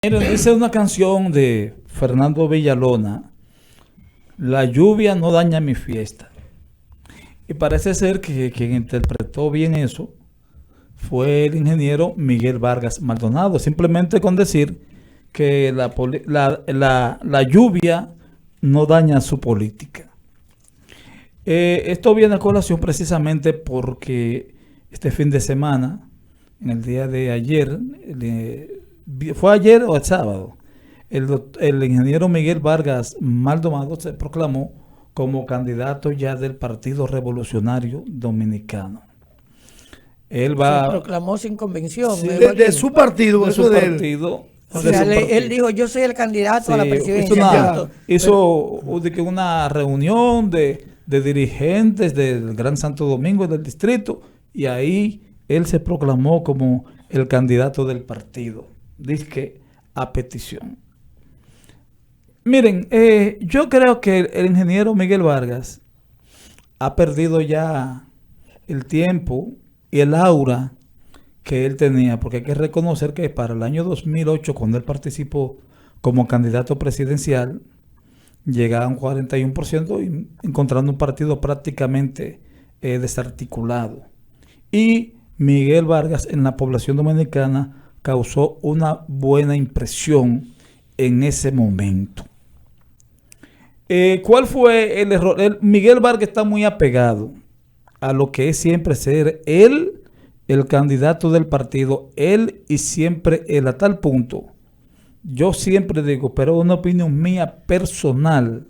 Miren, dice una canción de Fernando Villalona: la lluvia no daña mi fiesta. Y parece ser que quien interpretó bien eso fue el ingeniero Miguel Vargas Maldonado. Simplemente con decir que la lluvia no daña su política. Esto viene a colación precisamente porque este fin de semana, en el día de ayer, ¿fue ayer o el sábado? El ingeniero Miguel Vargas Maldonado se proclamó como candidato ya del Partido Revolucionario Dominicano. Él Se proclamó sin convención. Sí, de su partido, de eso su de él. partido. O sea, él dijo, yo soy el candidato a la presidencia. Hizo una reunión de dirigentes del Gran Santo Domingo y del distrito, y ahí él se proclamó como el candidato del partido, dizque a petición. Miren, yo creo que el ingeniero Miguel Vargas ha perdido ya el tiempo y el aura que él tenía, porque hay que reconocer que para el año 2008, cuando él participó como candidato presidencial, llegaba a un 41%, y encontrando un partido prácticamente desarticulado. Y Miguel Vargas en la población dominicana causó una buena impresión en ese momento. ¿Cuál fue el error? Miguel Vargas está muy apegado a lo que es siempre ser él, el candidato del partido, él y siempre él, a tal punto. Yo siempre digo, pero una opinión mía personal,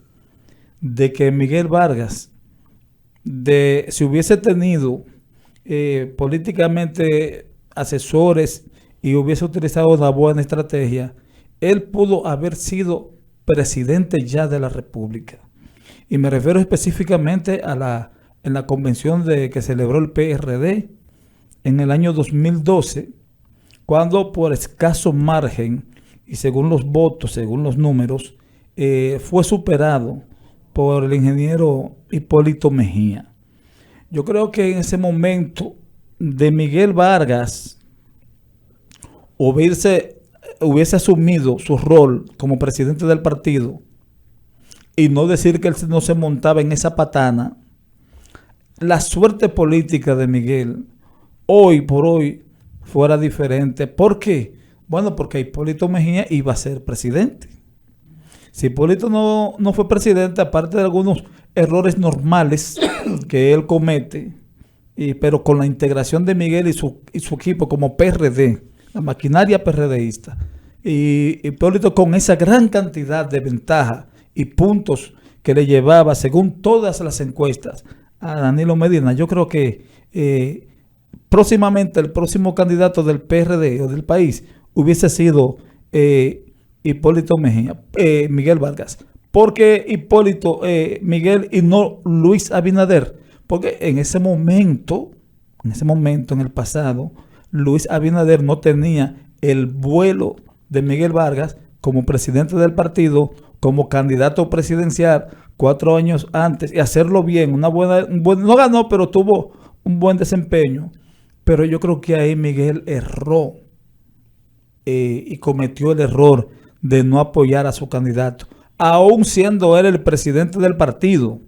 de que Miguel Vargas, si hubiese tenido políticamente asesores y hubiese utilizado una buena estrategia, él pudo haber sido presidente ya de la República. Y me refiero específicamente en la convención que celebró el PRD en el año 2012, cuando por escaso margen y según los votos, según los números, fue superado por el ingeniero Hipólito Mejía. Yo creo que en ese momento de Miguel Vargas hubiese asumido su rol como presidente del partido y no decir que él no se montaba en esa patana, la suerte política de Miguel hoy por hoy fuera diferente. ¿Por qué? Bueno, porque Hipólito Mejía iba a ser presidente. Si Hipólito no fue presidente, aparte de algunos errores normales que él comete, pero con la integración de Miguel y su equipo como PRD, la maquinaria PRDista, y Hipólito con esa gran cantidad de ventajas y puntos que le llevaba, según todas las encuestas, a Danilo Medina, yo creo que próximamente el próximo candidato del PRD o del país hubiese sido Hipólito Mejía, Miguel Vargas. Porque Hipólito, Miguel y no Luis Abinader. Porque en ese momento, en el pasado, Luis Abinader no tenía el vuelo de Miguel Vargas como presidente del partido, como candidato presidencial 4 años antes, y hacerlo bien, no ganó, pero tuvo un buen desempeño. Pero yo creo que ahí Miguel erró y cometió el error de no apoyar a su candidato, aún siendo él el presidente del partido.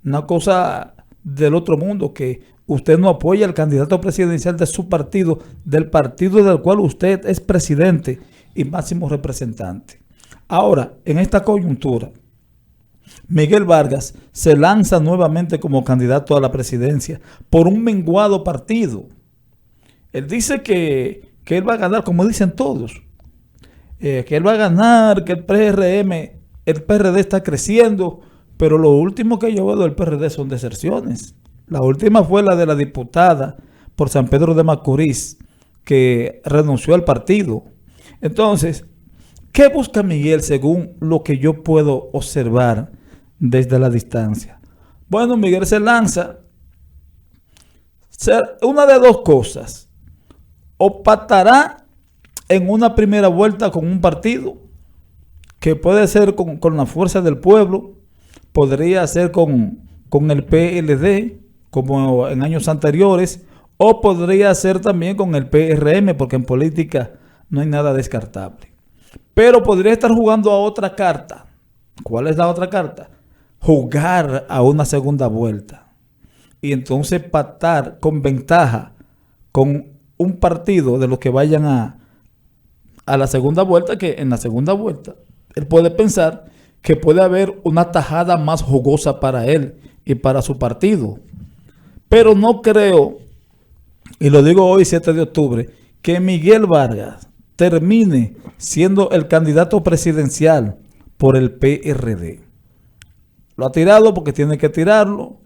Una cosa del otro mundo, que usted no apoya al candidato presidencial de su partido, del partido del cual usted es presidente y máximo representante. Ahora, en esta coyuntura, Miguel Vargas se lanza nuevamente como candidato a la presidencia por un menguado partido. Él dice que él va a ganar, como dicen todos, que él va a ganar, que el PRD está creciendo, pero lo último que yo veo del PRD son deserciones. La última fue la de la diputada por San Pedro de Macorís, que renunció al partido. Entonces, ¿qué busca Miguel según lo que yo puedo observar desde la distancia? Bueno, Miguel se lanza una de dos cosas: o pactará en una primera vuelta con un partido, que puede ser con la fuerza del pueblo, podría ser con el PLD, como en años anteriores, o podría ser también con el PRM, porque en política no hay nada descartable. pero podría estar jugando a otra carta. ¿Cuál es la otra carta? Jugar a una segunda vuelta. Y entonces pactar con ventaja con un partido de los que vayan a la segunda vuelta, que en la segunda vuelta él puede pensar que puede haber una tajada más jugosa para él y para su partido. Pero no creo, y lo digo hoy 7 de octubre, que Miguel Vargas termine siendo el candidato presidencial por el PRD. Lo ha tirado porque tiene que tirarlo,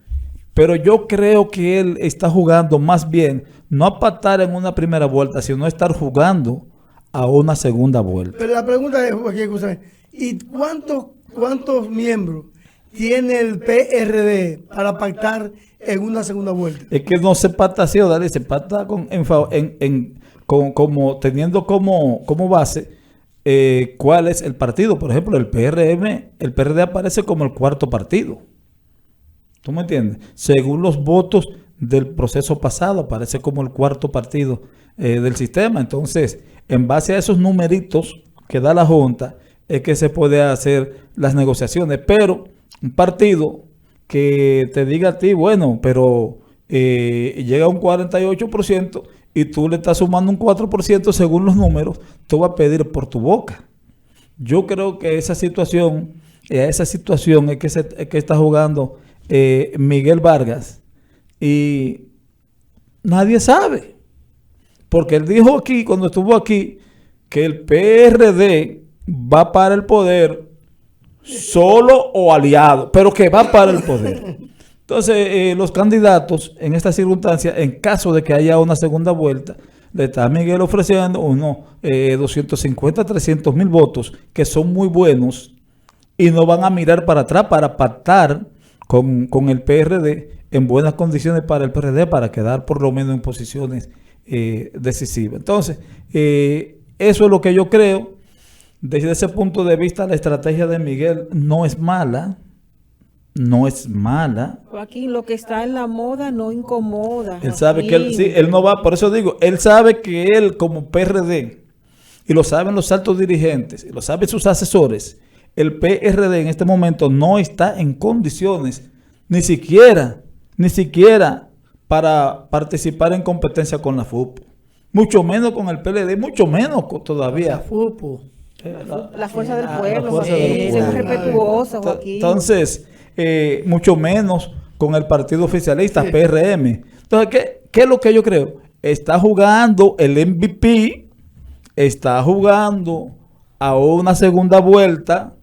pero yo creo que él está jugando más bien, no a pactar en una primera vuelta, sino a estar jugando a una segunda vuelta. Pero la pregunta es, ¿y cuántos miembros tiene el PRD para pactar en una segunda vuelta? Es que no se pacta así, Odalí, se pacta teniendo como base cuál es el partido. Por ejemplo, el PRD aparece como el cuarto partido. ¿Tú me entiendes? Según los votos del proceso pasado, aparece como el cuarto partido del sistema. Entonces, en base a esos numeritos que da la Junta, es que se puede hacer las negociaciones. Pero un partido que te diga a ti, bueno, pero llega a un 48% y tú le estás sumando un 4% según los números, tú vas a pedir por tu boca. Yo creo que esa situación es que está jugando Miguel Vargas y nadie sabe. Porque él dijo aquí, cuando estuvo aquí, que el PRD va para el poder solo o aliado, pero que va para el poder. Entonces, los candidatos en esta circunstancia, en caso de que haya una segunda vuelta, le está Miguel ofreciendo unos 250, 300 mil votos, que son muy buenos, y no van a mirar para atrás para pactar con el PRD en buenas condiciones para el PRD, para quedar por lo menos en posiciones decisivas. Entonces, eso es lo que yo creo. Desde ese punto de vista, la estrategia de Miguel no es mala. No es mala. Joaquín, lo que está en la moda no incomoda. Él sabe que él no va, por eso digo, él sabe que él como PRD, y lo saben los altos dirigentes, y lo saben sus asesores, el PRD en este momento no está en condiciones, ni siquiera para participar en competencia con la FUPO. Mucho menos con el PLD, mucho menos todavía. La FUPO. La fuerza del pueblo, Joaquín. Es respetuosa, Joaquín. Entonces, mucho menos con el partido oficialista, sí. PRM. Entonces, ¿qué es lo que yo creo? Está jugando el MVP, está jugando a una segunda vuelta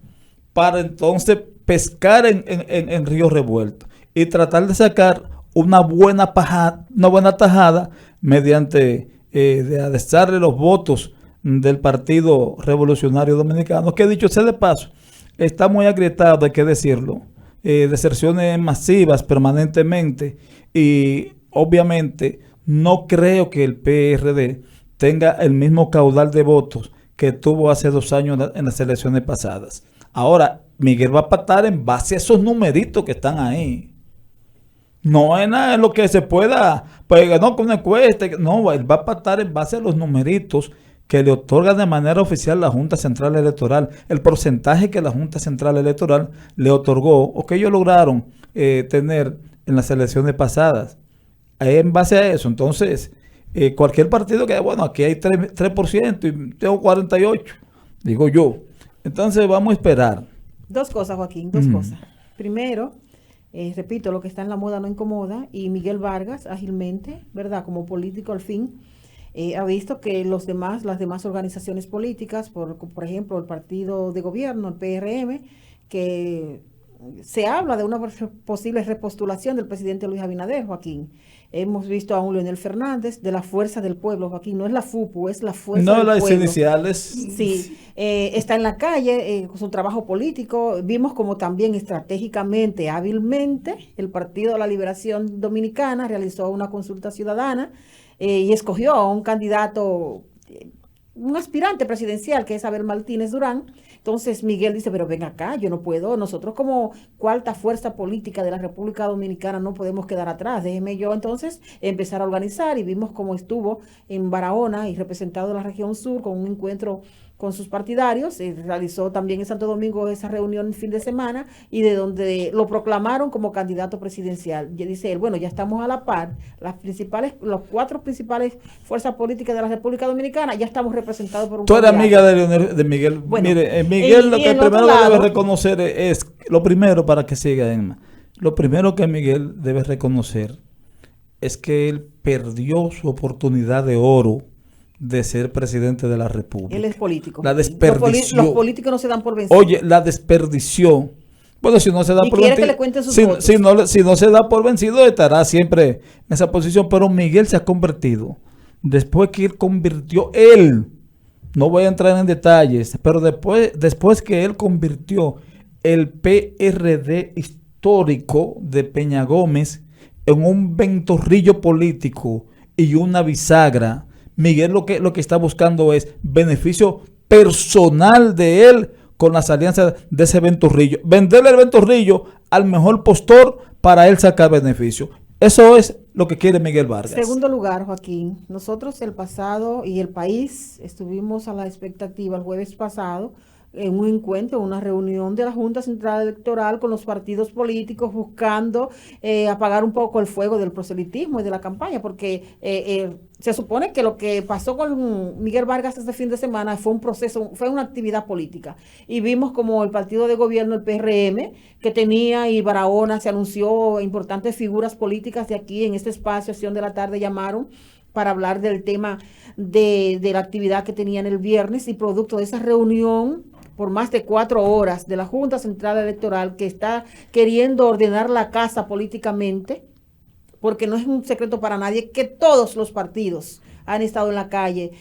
para entonces pescar en río revuelto y tratar de sacar una buena tajada mediante de adesarle los votos del Partido Revolucionario Dominicano, que dicho sea de paso, está muy agrietado, hay que decirlo, deserciones masivas permanentemente, y obviamente no creo que el PRD tenga el mismo caudal de votos que tuvo hace 2 años en las elecciones pasadas. Ahora, Miguel va a pactar en base a esos numeritos que están ahí. No es nada en lo que se pueda, pues no con una encuesta, no, él va a pactar en base a los numeritos que le otorga de manera oficial la Junta Central Electoral, el porcentaje que la Junta Central Electoral le otorgó o que ellos lograron tener en las elecciones pasadas. En base a eso, entonces, cualquier partido que, bueno, aquí hay 3% y tengo 48%, digo yo. Entonces, vamos a esperar. 2 cosas, Joaquín, 2 cosas. Primero, repito, lo que está en la moda no incomoda, y Miguel Vargas, ágilmente, ¿verdad? Como político al fin, ha visto que las demás organizaciones políticas, por ejemplo, el partido de gobierno, el PRM, que se habla de una posible repostulación del presidente Luis Abinader, Joaquín. Hemos visto a un Leonel Fernández de la Fuerza del Pueblo, Joaquín, no es la FUPU, es la Fuerza del Pueblo. No, las iniciales. Sí, está en la calle con su trabajo político. Vimos como también estratégicamente, hábilmente, el Partido de la Liberación Dominicana realizó una consulta ciudadana y escogió a un candidato, un aspirante presidencial, que es Abel Martínez Durán. Entonces Miguel dice, pero ven acá, yo no puedo, nosotros como cuarta fuerza política de la República Dominicana no podemos quedar atrás, déjeme yo entonces empezar a organizar, y vimos cómo estuvo en Barahona y representado en la región sur con un encuentro con sus partidarios, realizó también en Santo Domingo esa reunión el fin de semana y de donde lo proclamaron como candidato presidencial. Y dice él, bueno, ya estamos a la par, los 4 principales fuerzas políticas de la República Dominicana, ya estamos representados por un Tú eres candidato. amiga de Miguel. Bueno, mire, Miguel lo que el primero otro lado, debe reconocer es, lo primero para que siga, Emma, lo primero que Miguel debe reconocer es que él perdió su oportunidad de oro de ser presidente de la República. él es político. La desperdició. Los políticos no se dan por vencidos. Oye, la desperdició. Bueno, si no se da Y por quiere vencido, que le cuenten sus votos. si no se da por vencido, estará siempre en esa posición. Pero Miguel se ha convertido, después que él convirtió, no voy a entrar en detalles, pero después que él convirtió el PRD histórico de Peña Gómez en un ventorrillo político y una bisagra, Miguel lo que está buscando es beneficio personal de él con las alianzas de ese ventorrillo. Venderle el ventorrillo al mejor postor para él sacar beneficio. Eso es lo que quiere Miguel Vargas. Segundo lugar, Joaquín, nosotros el pasado y el país estuvimos a la expectativa el jueves pasado en un encuentro, una reunión de la Junta Central Electoral con los partidos políticos buscando apagar un poco el fuego del proselitismo y de la campaña, porque se supone que lo que pasó con Miguel Vargas este fin de semana fue un proceso, fue una actividad política. Y vimos como el partido de gobierno, el PRM, que tenía y Barahona se anunció importantes figuras políticas de aquí en este espacio, Acción de la Tarde, llamaron para hablar del tema de la actividad que tenían el viernes y producto de esa reunión por más de 4 horas de la Junta Central Electoral que está queriendo ordenar la casa políticamente, porque no es un secreto para nadie que todos los partidos han estado en la calle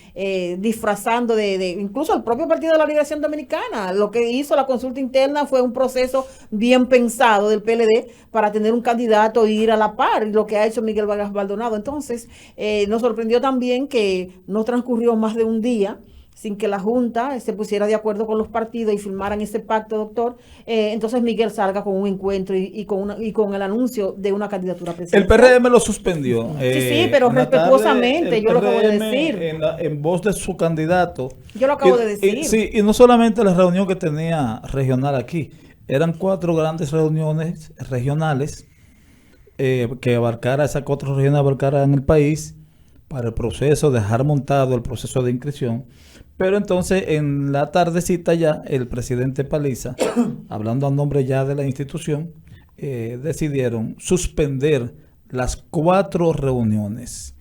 disfrazando incluso el propio Partido de la Liberación Dominicana. Lo que hizo la consulta interna fue un proceso bien pensado del PLD para tener un candidato e ir a la par, y lo que ha hecho Miguel Vargas Maldonado. Entonces, nos sorprendió también que no transcurrió más de un día sin que la Junta se pusiera de acuerdo con los partidos y firmaran ese pacto, doctor. Entonces Miguel salga con un encuentro y con el anuncio de una candidatura presidencial. El PRM lo suspendió. Sí, pero respetuosamente, yo lo acabo de decir. En voz de su candidato. Yo lo acabo de decir. Sí, y no solamente la reunión que tenía regional aquí, eran 4 grandes reuniones regionales que abarcara, esas 4 regiones abarcaran el país para el proceso, dejar montado el proceso de inscripción. Pero entonces en la tardecita ya el presidente Paliza, hablando a nombre ya de la institución, decidieron suspender las 4 reuniones.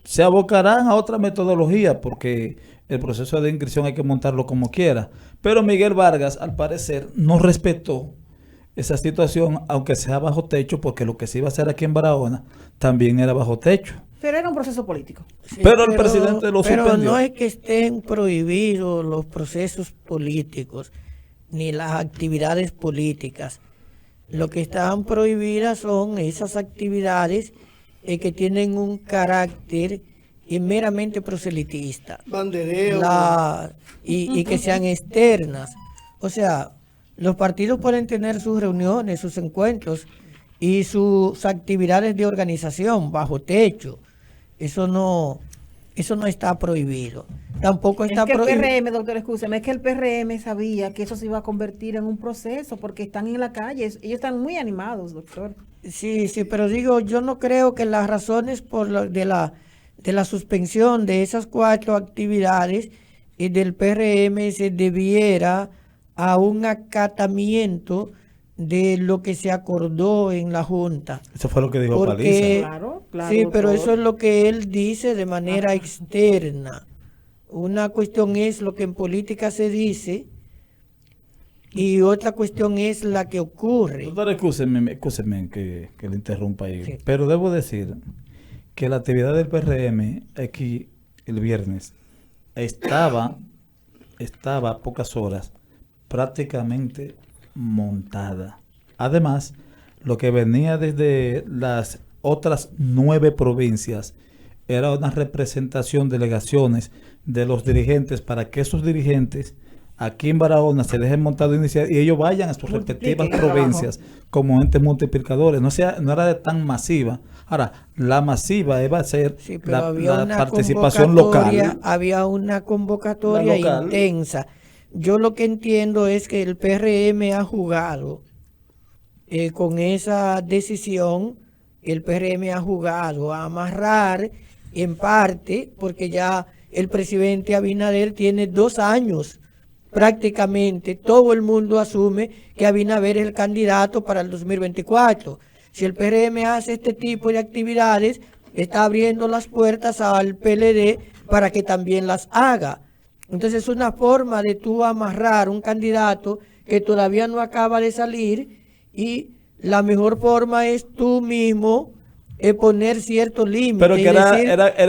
Se abocarán a otra metodología porque el proceso de inscripción hay que montarlo como quiera. Pero Miguel Vargas, al parecer, no respetó esa situación, aunque sea bajo techo, porque lo que se iba a hacer aquí en Barahona también era bajo techo. Pero era un proceso político. Sí, pero el presidente lo Pero suspendió. no es que estén prohibidos los procesos políticos ni las actividades políticas. Lo que están prohibidas son esas actividades que tienen un carácter meramente proselitista. Bandereo. Y que sean externas. O sea, los partidos pueden tener sus reuniones, sus encuentros y sus actividades de organización bajo techo. Eso no está prohibido. Tampoco está prohibido. Es que prohibido. el PRM, doctor, escúcheme, es que el PRM sabía que eso se iba a convertir en un proceso porque están en la calle. Ellos están muy animados, doctor. Sí, pero digo, yo no creo que las razones de la suspensión de esas 4 actividades del PRM se debiera a un acatamiento de lo que se acordó en la Junta. Eso fue lo que dijo Porque, Paliza. Claro, sí, pero doctor. eso es lo que él dice de manera externa. Una cuestión es lo que en política se dice y otra cuestión es la que ocurre. Doctor, excúseme que le interrumpa ahí. Sí. Pero debo decir que la actividad del PRM aquí el viernes estaba a pocas horas prácticamente montada. Además, lo que venía desde las otras 9 provincias era una representación, delegaciones de los dirigentes para que esos dirigentes aquí en Barahona se dejen montar iniciativas y ellos vayan a sus respectivas provincias como entes multiplicadores. No era tan masiva. Ahora, la masiva va a ser Sí, pero la había una participación local. Había una convocatoria La local. intensa. Yo lo que entiendo es que el PRM ha jugado con esa decisión. El PRM ha jugado a amarrar en parte, porque ya el presidente Abinader tiene 2 años prácticamente. Todo el mundo asume que Abinader es el candidato para el 2024. Si el PRM hace este tipo de actividades, está abriendo las puertas al PLD para que también las haga. Entonces es una forma de tú amarrar un candidato que todavía no acaba de salir, y la mejor forma es tú mismo poner ciertos límites. Pero que era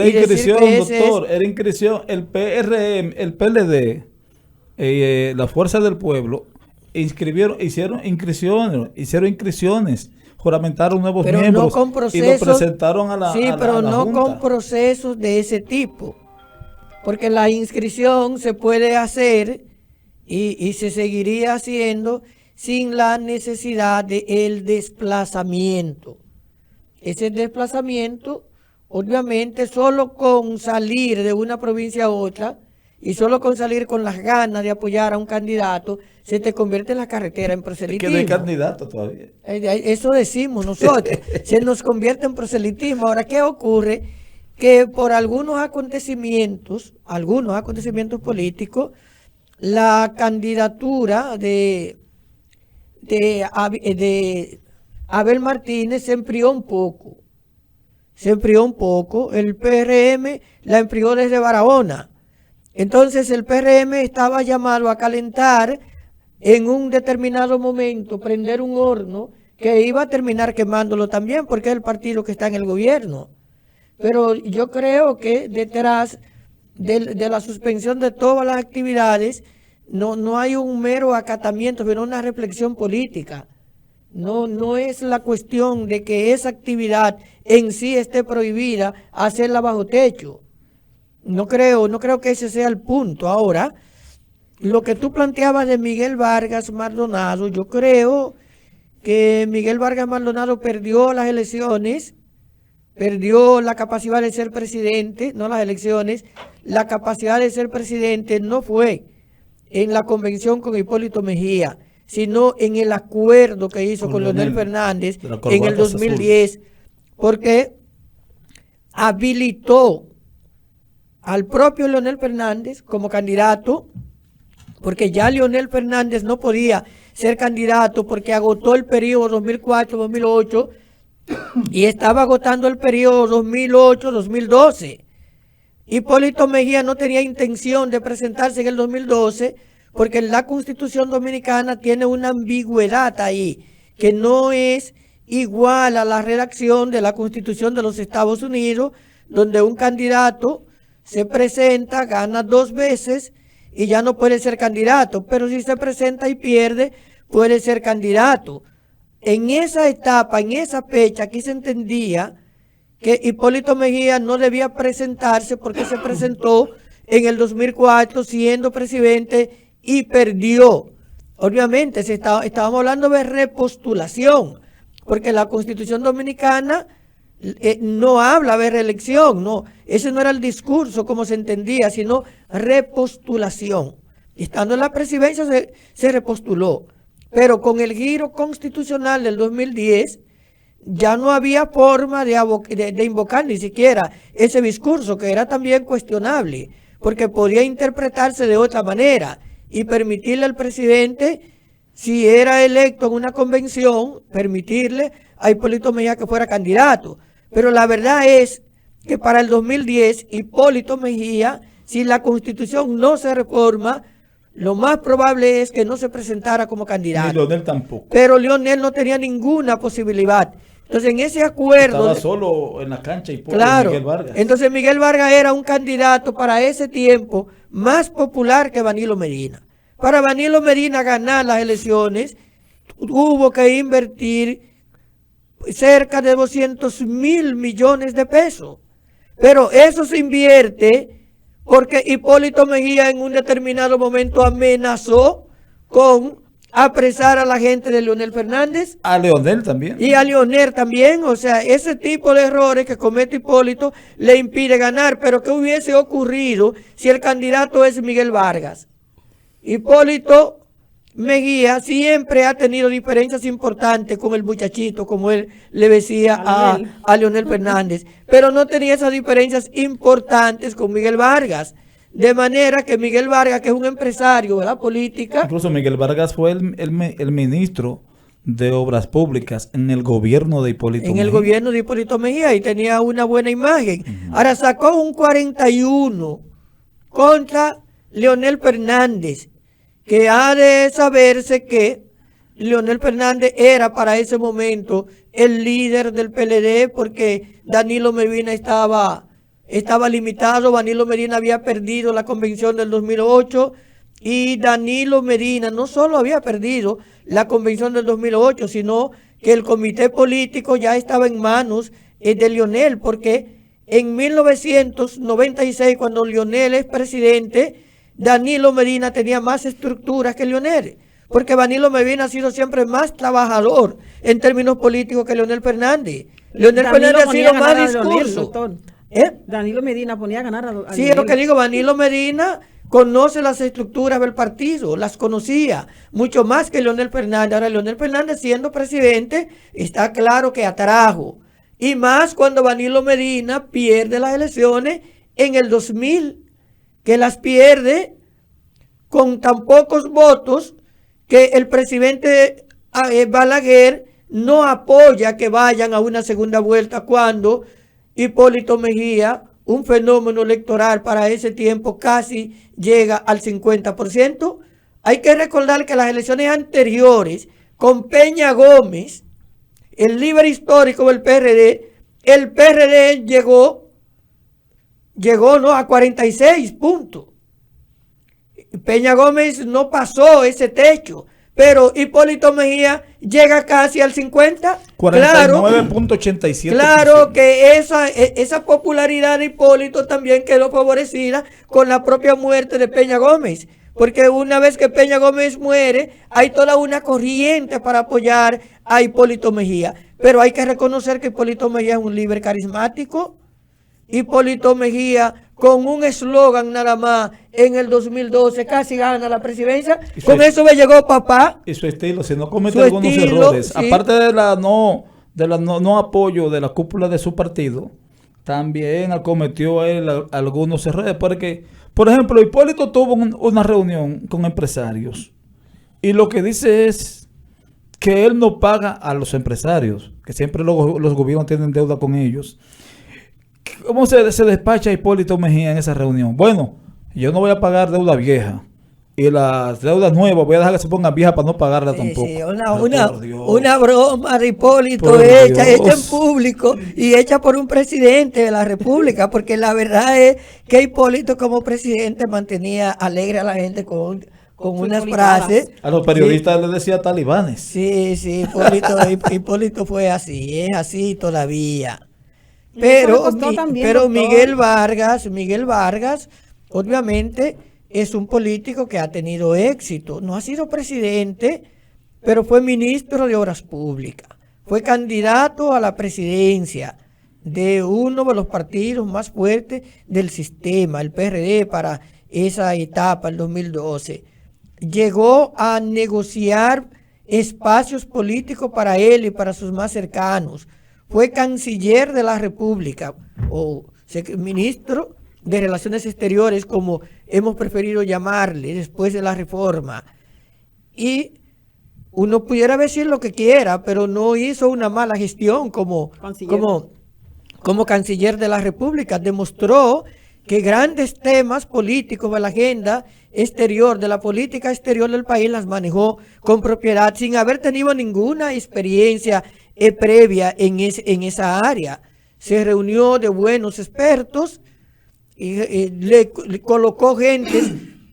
inscripción, doctor, es... era inscripción. El PRM, el PLD, la Fuerza del Pueblo, hicieron inscripciones, juramentaron nuevos pero miembros no con procesos, y lo presentaron a la sí, a la- pero a la no Junta. con procesos de ese tipo, porque la inscripción se puede hacer y se seguiría haciendo sin la necesidad del desplazamiento. Ese desplazamiento, obviamente, solo con salir de una provincia a otra y solo con salir con las ganas de apoyar a un candidato, se te convierte en la carretera en proselitismo. Que no hay candidato todavía. Eso decimos nosotros, se nos convierte en proselitismo. Ahora, ¿qué ocurre? Que por algunos acontecimientos políticos, la candidatura de Abel Martínez se enfrió un poco. El PRM la enfrió desde Barahona. Entonces el PRM estaba llamado a calentar en un determinado momento, prender un horno que iba a terminar quemándolo también, porque es el partido que está en el gobierno. Pero yo creo que detrás de la suspensión de todas las actividades no hay un mero acatamiento, sino una reflexión política. No es la cuestión de que esa actividad en sí esté prohibida, hacerla bajo techo. No creo que ese sea el punto. Ahora, lo que tú planteabas de Miguel Vargas Maldonado, yo creo que Miguel Vargas Maldonado perdió las elecciones, perdió la capacidad de ser presidente, no las elecciones, la capacidad de ser presidente no fue en la convención con Hipólito Mejía, sino en el acuerdo que hizo con Leonel Fernández en el 2010, porque habilitó al propio Leonel Fernández como candidato, porque ya Leonel Fernández no podía ser candidato porque agotó el periodo 2004-2008 y estaba agotando el periodo 2008-2012. Hipólito Mejía no tenía intención de presentarse en el 2012 porque la Constitución Dominicana tiene una ambigüedad ahí, que no es igual a la redacción de la Constitución de los Estados Unidos, donde un candidato se presenta, gana 2 veces y ya no puede ser candidato, pero si se presenta y pierde, puede ser candidato. En esa etapa, en esa fecha, aquí se entendía que Hipólito Mejía no debía presentarse porque se presentó en el 2004 siendo presidente y perdió. Obviamente, estábamos hablando de repostulación, porque la Constitución Dominicana no habla de reelección, no, ese no era el discurso como se entendía, sino repostulación. Estando en la presidencia se repostuló, pero con el giro constitucional del 2010 ya no había forma de invocar ni siquiera ese discurso, que era también cuestionable, porque podía interpretarse de otra manera y permitirle al presidente, si era electo en una convención, permitirle a Hipólito Mejía que fuera candidato. Pero la verdad es que para el 2010, Hipólito Mejía, si la Constitución no se reforma, lo más probable es que no se presentara como candidato. Ni Leonel tampoco. Pero Leonel no tenía ninguna posibilidad. Entonces, en ese acuerdo... Estaba solo en la cancha claro, Miguel Vargas. Entonces, Miguel Vargas era un candidato para ese tiempo más popular que Danilo Medina. Para Danilo Medina ganar las elecciones, hubo que invertir cerca de 200.000 millones de pesos. Pero eso se invierte porque Hipólito Mejía en un determinado momento amenazó con apresar a la gente de Leonel Fernández. A Leonel también. Y a Leonel también. O sea, ese tipo de errores que comete Hipólito le impide ganar. Pero ¿qué hubiese ocurrido si el candidato es Miguel Vargas? Hipólito Mejía siempre ha tenido diferencias importantes con el muchachito, como él le decía a Leonel Fernández, pero no tenía esas diferencias importantes con Miguel Vargas. De manera que Miguel Vargas, que es un empresario de la política... Incluso Miguel Vargas fue el ministro de Obras Públicas en el gobierno de Hipólito Mejía. En el gobierno de Hipólito Mejía, y tenía una buena imagen. Ahora sacó un 41 contra Leonel Fernández, que ha de saberse que Leonel Fernández era para ese momento el líder del PLD, porque Danilo Medina estaba limitado. Danilo Medina había perdido la convención del 2008, y Danilo Medina no solo había perdido la convención del 2008, sino que el comité político ya estaba en manos de Leonel, porque en 1996, cuando Leonel es presidente, Danilo Medina tenía más estructuras que Leonel, porque Danilo Medina ha sido siempre más trabajador en términos políticos que Leonel Fernández. Leonel Fernández ha sido más discurso. Danilo Medina ponía a ganar a Sí, es lo que digo, Danilo Medina conoce las estructuras del partido, las conocía mucho más que Leonel Fernández. Ahora, Leonel Fernández, siendo presidente, está claro que atrajo, y más cuando Danilo Medina pierde las elecciones en el 2000, que las pierde con tan pocos votos que el presidente Balaguer no apoya que vayan a una segunda vuelta, cuando Hipólito Mejía, un fenómeno electoral para ese tiempo, casi llega al 50%. Hay que recordar que las elecciones anteriores, con Peña Gómez, el líder histórico del PRD, el PRD llegó a 46 puntos. Peña Gómez no pasó ese techo, pero Hipólito Mejía llega casi al 50. 49.87%. Claro que esa popularidad de Hipólito también quedó favorecida con la propia muerte de Peña Gómez, porque una vez que Peña Gómez muere, hay toda una corriente para apoyar a Hipólito Mejía. Pero hay que reconocer que Hipólito Mejía es un líder carismático. Hipólito Mejía, con un eslogan nada más, en el 2012 casi gana la presidencia. Con eso me llegó papá. Y su estilo, si no comete algunos errores, sí. Aparte de la no apoyo de la cúpula de su partido, también acometió él algunos errores, porque, por ejemplo, Hipólito tuvo una reunión con empresarios, y lo que dice es que él no paga a los empresarios, que siempre los gobiernos tienen deuda con ellos. ¿Cómo se despacha Hipólito Mejía en esa reunión? Bueno, yo no voy a pagar deuda vieja, y las deudas nuevas voy a dejar que se pongan viejas para no pagarlas tampoco. Sí, una broma de Hipólito hecha en público y hecha por un presidente de la República, porque la verdad es que Hipólito como presidente mantenía alegre a la gente con unas frases. A los periodistas les decía talibanes. Sí, Hipólito fue así, es así todavía. Pero Miguel Vargas, obviamente, es un político que ha tenido éxito. No ha sido presidente, pero fue ministro de Obras Públicas. Fue candidato a la presidencia de uno de los partidos más fuertes del sistema, el PRD, para esa etapa, el 2012. Llegó a negociar espacios políticos para él y para sus más cercanos. Fue canciller de la República, o ministro de Relaciones Exteriores, como hemos preferido llamarle después de la reforma. Y uno pudiera decir lo que quiera, pero no hizo una mala gestión como canciller de la República. Demostró que grandes temas políticos de la agenda exterior, de la política exterior del país, las manejó con propiedad, sin haber tenido ninguna experiencia previa en esa área. Se reunió de buenos expertos y le colocó gente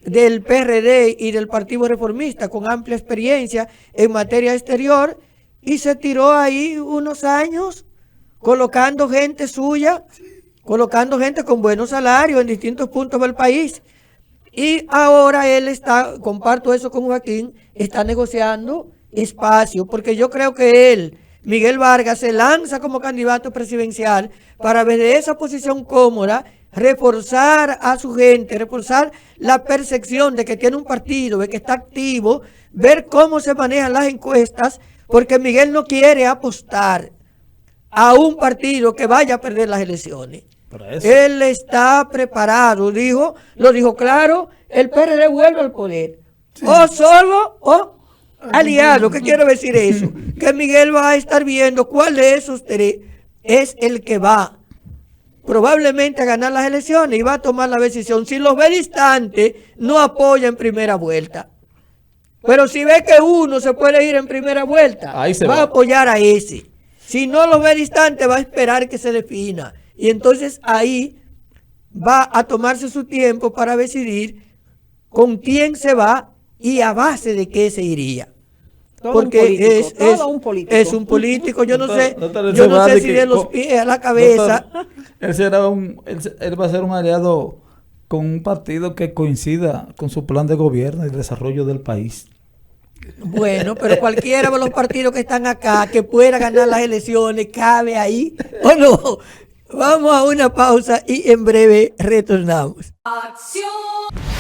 del PRD y del Partido Reformista con amplia experiencia en materia exterior, y se tiró ahí unos años colocando gente suya colocando gente con buenos salarios en distintos puntos del país. Y ahora él está, comparto eso con Joaquín, está negociando espacio, porque yo creo que él, Miguel Vargas, se lanza como candidato presidencial para desde esa posición cómoda reforzar a su gente, reforzar la percepción de que tiene un partido, de que está activo, ver cómo se manejan las encuestas, porque Miguel no quiere apostar a un partido que vaya a perder las elecciones. Él está preparado, lo dijo claro, el PRD vuelve al poder, sí, o solo o aliado. ¿Qué quiero decir eso? Que Miguel va a estar viendo cuál de esos tres es el que va probablemente a ganar las elecciones y va a tomar la decisión. Si los ve distantes, no apoya en primera vuelta. Pero si ve que uno se puede ir en primera vuelta, va a apoyar a ese. Si no los ve distantes, va a esperar que se defina. Y entonces ahí va a tomarse su tiempo para decidir con quién se va y a base de qué se iría. Porque es un político. Yo no sé si de los pies a la cabeza. Él va a ser un aliado con un partido que coincida con su plan de gobierno y desarrollo del país. Bueno, pero cualquiera de los partidos que están acá que pueda ganar las elecciones cabe ahí o no. Vamos a una pausa y en breve retornamos. Acción.